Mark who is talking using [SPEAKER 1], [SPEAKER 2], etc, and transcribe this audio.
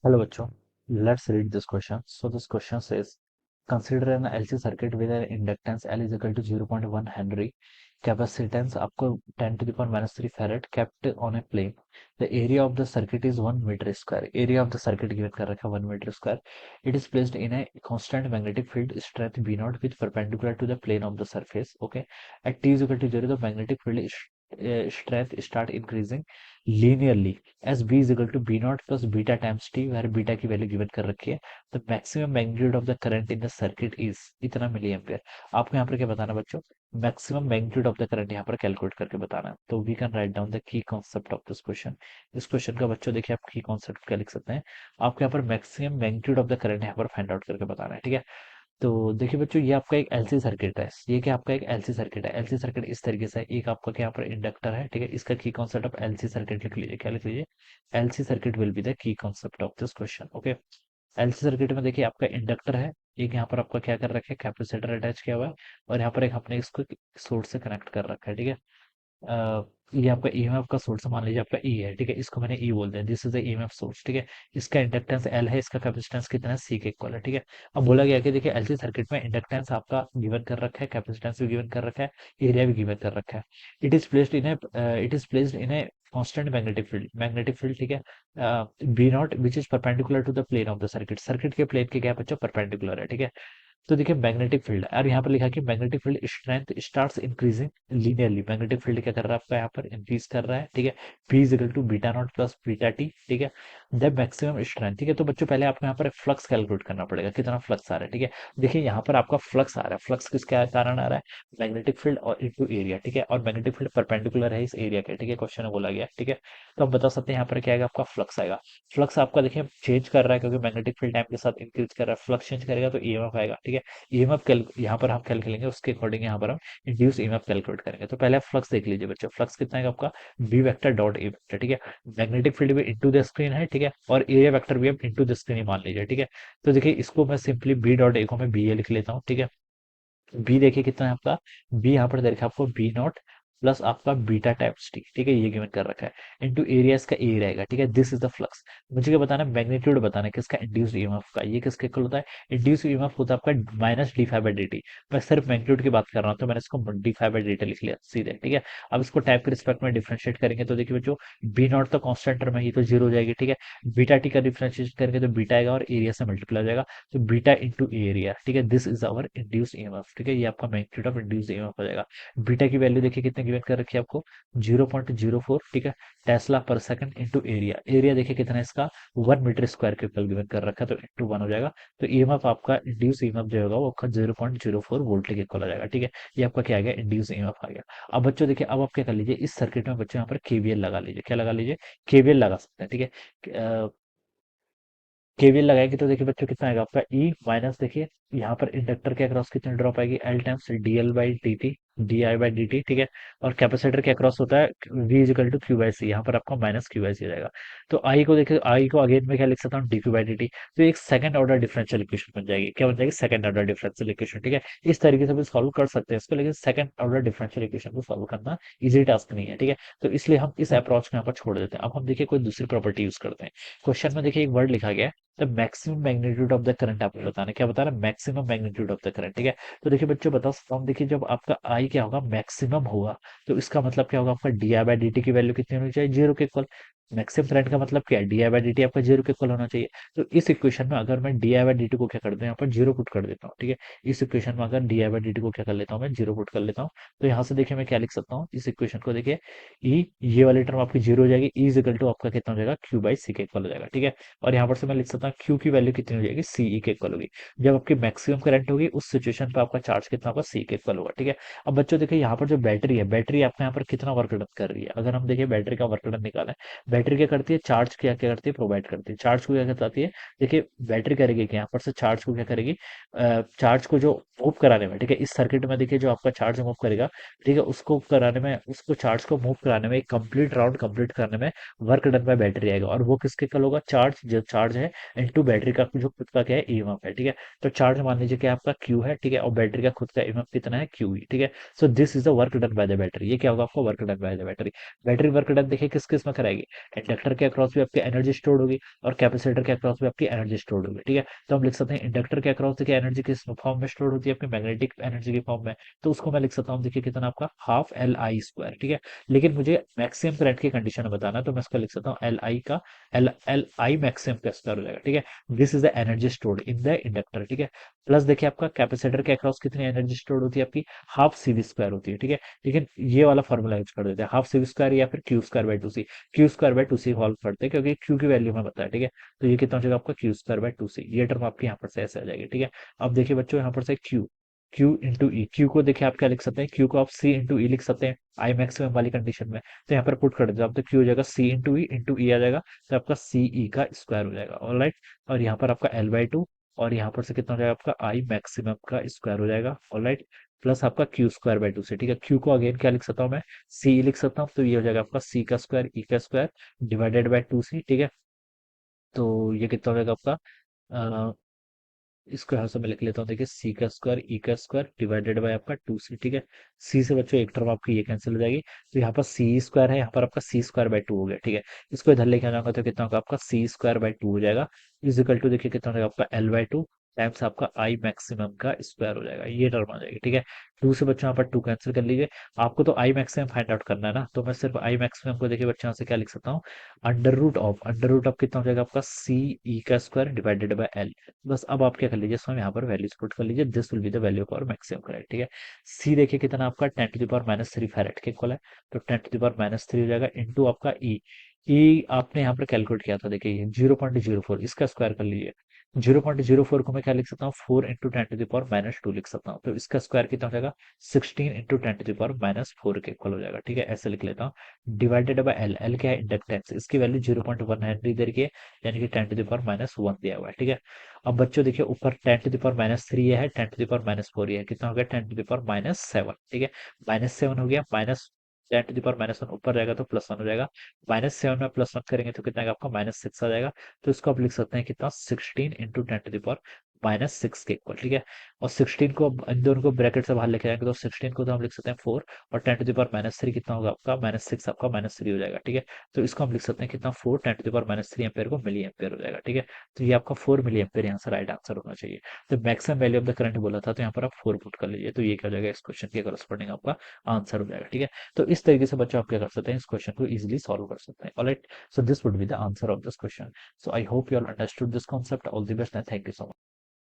[SPEAKER 1] Hello, bachcho. Let's read this question. So this question says, consider an LC circuit with an inductance L is equal to 0.1 Henry, capacitance आपको 10 to the power minus 3 farad kept on a plane. The area of the circuit is 1 meter square. Area of the circuit given कर रखा है 1 meter square. It is placed in a constant magnetic field strength B naught with perpendicular to the plane of the surface. Okay. At T is equal to 0, the magnetic field strength start increasing linearly as b is equal to b naught plus beta times t, where beta की value given कर रखी है. The maximum magnitude of the current in the circuit is इतना milli ampere. आपको यहाँ पर क्या बताना बच्चों? Maximum magnitude of the current यहाँ पर कैलकुलेट करके बताना है. तो we can write down the key concept of this question. इस क्वेश्चन का बच्चों देखिए आप की कॉन्सेप्ट क्या लिख सकते हैं. आपको यहाँ पर maximum magnitude of the current यहाँ पर फाइंड आउट करके बताना है. ठीक है. तो देखिए बच्चों ये आपका एक एलसी सर्किट है. ये क्या आपका एक एलसी सर्किट है. एलसी सर्किट इस तरीके से है. एक आपका क्या यहाँ पर इंडक्टर है. ठीक है. इसका की कॉन्सेप्ट ऑफ एलसी सर्किट लिख लीजिए. क्या लिख लीजिए? LC circuit will be the key concept of this question. Okay. LC circuit में देखिए आपका इंडक्टर है. एक यहाँ पर आपका क्या कर रखा है, कैपेसिटर अटैच किया हुआ है. और यहाँ पर एक आपने इसको सोर्स से कनेक्ट कर रखा है. ठीक है. ये आपका ईएमएफ का सोर्स मान लीजिए आपका ई है. ठीक है. इसको मैंने ई बोल दिया. This is the EMF source. ठीक है. इसका इंडक्टेंस एल है. इसका कैपेसिटेंस कितना है? सी के इक्वल है. ठीक है. अब बोला गया कि देखिए एलसी सर्किट में इंडक्टेंस आपका गिवन कर रखा है, कैपेसिटेंस भी गिवन कर रखा है, एरिया भी गिवन कर रखा है. It is placed in a constant magnetic field. ठीक है. B not which is perpendicular to the plane of the circuit. Circuit के प्लेन के क्या बच्चों? परपेंडिकुलर है. ठीक है. तो देखिए मैग्नेटिक फील्ड है और यहाँ पर लिखा है कि magnetic field strength starts increasing linearly. Magnetic field क्या कर रहा है आपका? यहाँ पर इंक्रीज कर रहा है. ठीक है. P is equal to beta not plus beta t. ठीक है. The maximum strength. ठीक है. तो बच्चों पहले आपको यहाँ पर फ्लक्स कैलकुलेट करना पड़ेगा. कितना फ्लक्स आ रहा है? ठीक है. देखिए यहाँ पर आपका फ्लक्स आ रहा है. फ्लक्स किसके कारण आ रहा है? मैग्नेटिक फील्ड और इंटू एरिया. ठीक है. और मैग्नेटिक फील्ड परपेंडिकुलर है इस एरिया के. ठीक है. क्वेश्चन में बोला गया. ठीक है. तो आप बता सकते हैं यहाँ पर क्या आएगा? आपका फ्लक्स आएगा. फ्लक्स आपका देखिए चेंज कर रहा है क्योंकि मैग्नेटिक फील्ड टाइम के साथ इंक्रीज कर रहा है. फ्लक्स चेंज करेगा तो ईएमएफ आएगा. ठीक है. ईएमएफ यहाँ पर हम कैलकुलेट उसके अकॉर्डिंग यहाँ पर हम इंड्यूस ईएमएफ कैलकुलेट करेंगे. तो पहले आप फ्लक्स देख लीजिए बच्चों. फ्लक्स कितना है आपका? B vector dot A vector. ठीक है. मैग्नेटिक फील्ड भी इनटू द स्क्रीन है. ठीक है. और एरिया वेक्टर भी आप इनटू द स्क्रीन ही मान लीजिए. ठीक है. तो देखिए इसको मैं सिंपली बी डॉट ए को मैं बी ए लिख लेता हूँ. ठीक है. बी देखिए कितना है आपका? बी यहाँ पर दे रखा है आपको बी नॉट प्लस आपका बीटा टाइम्स टी. ठीक है. ये गिवन कर रखा है. इनटू एरिया इसका ए रहेगा. ठीक है. This is the flux. मुझे क्या बताना है? मैग्नीट्यूड बताना है किसका? इंड्यूस्ड ईएमएफ का. ये किसके इक्वल होता है? इंड्यूस्ड ईएमएफ होता है आपका minus D five by D T. मैं सिर्फ मैग्नीट्यूड की बात कर रहा हूँ तो मैंने इसको D five by D T लिख लिया सीधे. ठीक है. अब इसको टाइप के रिस्पेक्ट में डिफरेंशिएट करेंगे तो देखिए बच्चों बी नॉट तो कॉन्स्टेंट टर्म है, ये तो जीरो हो जाएगी. ठीक है. बीटा टी का डिफरेंशिएट करेंगे तो बीटा आएगा और एरिया से मल्टीप्लाई हो जाएगा. तो बीटा इंटू एरिया. ठीक है. This is our induced EMF. ठीक है. ये आपका मैग्नीट्यूड ऑफ इंड्यूस ईएमएफ हो जाएगा. बीटा की वैल्यू देखिए कितने गिवन कर रखी है आपको? 0.04. ठीक है. टेस्ला पर सेकंड इंटू एरिया. एरिया देखिए कितना है इसका? 1 मीटर स्क्वायर के इक्वल गिवन कर रखा है तो इंटू 1 हो जाएगा. तो ईएमएफ आपका इंड्यूस ईएमएफ जो होगा वो आपका 0.04 वोल्ट के इक्वल हो जाएगा. ठीक है. ये आपका क्या आ गया? इंड्यूस ईएमएफ आ गया. अब बच्चों देखिए अब आप क्या कर लीजिए इस सर्किट में बच्चों यहाँ पर केवीएल लगा लीजिए. क्या लगा लीजिए? केवीएल लगा सकते हैं. ठीक है. केवीएल लगाएंगे तो देखिए बच्चों कितना आएगा आपका? ई माइनस देखिए यहाँ पर इंडक्टर के अक्रॉस कितनी ड्रॉप आएगी? L times D L by D T, D I by D T. ठीक है. और कैपेसिटर के अक्रॉस होता है V is equal to Q by C. यहाँ पर आपका माइनस क्यू बाई सी हो जाएगा. तो आई को देखिए आई को अगेन में क्या लिख सकता हूँ? D Q by D T. तो एक सेकंड ऑर्डर डिफरेंशियल इक्वेशन बन जाएगी. क्या बन जाएगी? Second order differential equation. ठीक है. इस तरीके से भी सॉल्व कर सकते हैं इसको, लेकिन सेकंड ऑर्डर डिफरेंशियल इक्वेशन को सॉल्व करना इजी टास्क नहीं है. ठीक है. तो इसलिए हम इस अप्रोच को यहाँ पर छोड़ देते हैं. अब हम देखिए कोई दूसरी प्रॉपर्टी यूज करते हैं. क्वेश्चन में देखिए एक वर्ड लिखा गया है the maximum magnitude of the current. आपको बताना है. क्या बता रहा है? Maximum magnitude of the current. ठीक है. तो देखिए बच्चों बता सकता हूँ. देखिए जब आपका आई क्या होगा? मैक्सिमम होगा. तो इसका मतलब क्या होगा? आपका D I by D T की वैल्यू कितनी होनी चाहिए? जीरो के इक्वल. मैक्सिमम करंट का मतलब क्या है? D I by D T आपका जीरो के इक्वल होना चाहिए. तो इस इक्वेशन में अगर मैं D I by D T को क्या कर दूं? यहाँ पर जीरो पुट कर देता हूँ. ठीक है. इस इक्वेशन में अगर D I by D T को क्या कर लेता हूँ? मैं जीरो पुट कर लेता हूँ. तो यहाँ से देखिए मैं क्या लिख सकता हूँ इस इक्वेशन को? देखिए ई ये वाली टर्म आपकी जीरो हो जाएगी. ई इक्वल टू आपका कितना हो जाएगा? क्यू बाई सी के इक्वल हो जाएगा. ठीक है. और यहाँ पर से मैं लिख सकता हूँ क्यू की वैल्यू कितनी हो जाएगी? सीई के इक्वल होगी. जब आपकी मैक्सिमम करंट होगी उस सिचुएशन पे आपका चार्ज कितना होगा? सी के इक्वल होगा. ठीक है. अब बच्चों देखिए यहाँ पर जो बैटरी है, बैटरी आपके यहाँ पर कितना वर्क डन कर रही है? अगर हम देखिए बैटरी का वर्क डन निकालें, बैटरी क्या करती है? चार्ज क्या क्या करती है? प्रोवाइड करती है. चार्ज को क्या करती है? देखिए बैटरी करेगी क्या? यहाँ पर से चार्ज को क्या करेगी? चार्ज को जो मूव कराने में, ठीक है, इस सर्किट में देखिए जो आपका चार्ज मूव करेगा, ठीक है, उसको कराने में, उसको चार्ज को मूव कराने में, एक कंप्लीट राउंड कंप्लीट करने में वर्क डन बाय बैटरी आएगा. और वो किसके इक्वल होगा? चार्ज, जो चार्ज है इनटू बैटरी का जो खुद का क्या है? ईएमएफ है. ठीक है. तो चार्ज मान लीजिए कि आपका क्यू है. ठीक है. और बैटरी का खुद का ईएमएफ कितना है? Q E. ठीक है. So this is the work done by the battery. ये क्या होगा? आपका work done by the battery. Battery work done देखिए किस किस में कराएगी? इंडक्टर के अक्रॉस भी आपकी एनर्जी स्टोर्ड होगी और कैपेसिटर के अक्रॉस भी आपकी एनर्जी स्टोर्ड होगी, ठीक है। तो हम लिख सकते हैं इंडक्टर के अक्रॉस देखिए एनर्जी किस फॉर्म में स्टोर होती है, आपकी मैग्नेटिक एनर्जी की फॉर्म में। तो उसको मैं लिख सकता हूँ देखिए कितना आपका हाफ एल आई स्क्वायर, ठीक है। लेकिन मुझे मैक्सिमम करंट की कंडीशन में बताना है, तो मैं इसका लिख सकता हूँ एल आई का एल आई मैक्सिमम का स्क्वायर हो जाएगा, ठीक है। This is the energy stored in the inductor, ठीक है। प्लस देखिए आपका कैपेसिटर के अक्रॉस कितनी एनर्जी स्टोर्ड होती है आपकी, हाफ सी वी स्क्वायर होती है, ठीक है। लेकिन ये वाला फॉर्मूला यूज कर देते हैं, हाफ सी वी स्क्वायर या फिर Q square by two C. Q square by two C solve करते हैं क्योंकि क्यू की वैल्यू में बताया, ठीक है। तो ये कितना हो जाएगा आपका क्यू स्क्वायर बाई टू सी, ये टर्म आपकी यहाँ पर से ऐसे आ जाएगी, ठीक है। अब देखिए बच्चों यहाँ पर से क्यू क्यू इंटू ई, क्यू को देखिए आप क्या लिख सकते हैं, क्यू को आप सी इंटू ई लिख सकते हैं आई मैक्सिमम वाली कंडीशन में। तो यहाँ पर पुट कर देते हैं आप, तो क्यू हो जाएगा सी इंटू ई आ जाएगा, तो आपका सी ई का स्क्वायर हो जाएगा, ऑलराइट। और यहाँ पर आपका एल बाई टू, और यहाँ पर से कितना हो जाएगा आपका आई मैक्सिमम का स्क्वायर हो जाएगा, ऑलराइट। प्लस आपका क्यू स्क्वायर बाई टू से, ठीक है। क्यू को अगेन क्या लिख सकता हूँ मैं, सी लिख सकता हूँ, तो ये हो जाएगा आपका सी का स्क्वायर ई का स्क्वायर डिवाइडेड बाई टू सी, ठीक है। तो ये कितना हो जाएगा आपका, इसको यहाँ से मैं लिख लेता हूँ, देखिए सी का स्क्वायर ई का स्क्वायर डिवाइडेड बाय आपका टू सी, ठीक है। सी से बच्चों एक टर्म आपकी ये कैंसिल हो जाएगी, तो यहाँ पर सी स्क्वायर है, यहाँ पर आपका सी स्क्वायर बाय टू हो गया, ठीक है। इसको इधर लेके आ जाऊंगा तो कितना होगा आपका सी स्क्वायर बाय टू हो जाएगा, इजिकल टू देखिए कितना हो जाएगा आपका एल बाय टू टाइम्स आपका आई मैक्सिमम का स्क्वायर हो जाएगा, ये टर्म आ जाएगी, ठीक है। टू से बच्चों यहाँ पर टू कैंसिल कर लीजिए। आपको तो आई मैक्सिमम फाइंड आउट करना है ना, तो मैं सिर्फ आई मैक्सिमम को देखिए बच्चों यहाँ से क्या लिख सकता हूँ, अंडर रूट ऑफ कितना हो जाएगा आपका सी ई का स्क्वायर डिवाइडेड बाय एल। बस अब आप क्या कर लीजिए, इसमें यहाँ पर वैल्यूज पुट कर लीजिए, this will be the value for maximum current, ठीक है। सी देखिए कितना आपका 10 to the power -3 फैरेड के इक्वल है, तो 10 to the power -3 हो जाएगा इंटू आपका ई। ई आपने यहाँ पर कैलकुलेट किया था, देखिए 0.04, इसका स्क्वायर कर लीजिए। 0.04 को मैं क्या लिख सकता हूँ, 4 × 10 to the power -2 लिख सकता हूँ, तो इसका स्क्वायर कितना हो जाएगा, 16 × 10 to the power -4 के इक्वल हो जाएगा, ठीक है। ऐसे लिख लेता हूँ डिवाइडेड बाय एल, एल क्या है इंडक्टेंस, इसकी वैल्यू 0.1 हेनरी दे रही है, यानी कि 10 to the power -1 दिया हुआ है, ठीक है। अब बच्चों देखिए ऊपर 10 to the power -3 है, 10 to the power -4 है, कितना हो गया 10 to the power -7, ठीक है। -7 हो गया, माइनस 10 to the power -1 ऊपर जाएगा तो +1 हो जाएगा, -7 में +1 करेंगे तो कितना आएगा आपका -6 आ जाएगा। तो इसको आप लिख सकते हैं कितना, 16 × 10 to the power -6 के इक्वल, ठीक है। और 16 को इन दोनों को ब्रैकेट से बाहर लेके आएंगे तो 16 को तो हम लिख सकते हैं 4, और 10 to the power -3 कितना होगा आपका -6, आपका -3 हो जाएगा, ठीक है। तो इसको हम लिख सकते हैं कितना 4 10 to the power -3 एम्पेयर को मिली एम्पेयर हो जाएगा, ठीक है। तो ये आपका 4 मिली एम्पेयर यहाँ से राइट आंसर होना चाहिए। तो maximum value of the current बोला था, तो यहाँ पर आप 4 पुट कर लीजिए, तो ये क्या हो जाएगा इस क्वेश्चन के करस्पॉन्डिंग आपका आंसर हो जाएगा, ठीक है। तो इस तरीके से बच्चों आप क्या कर सकते हैं, इस क्वेश्चन को इजिली सॉल्व कर सकते हैं, alright. So this would be the answer of this question. So I hope you all understood this concept, all the best and thank you so much.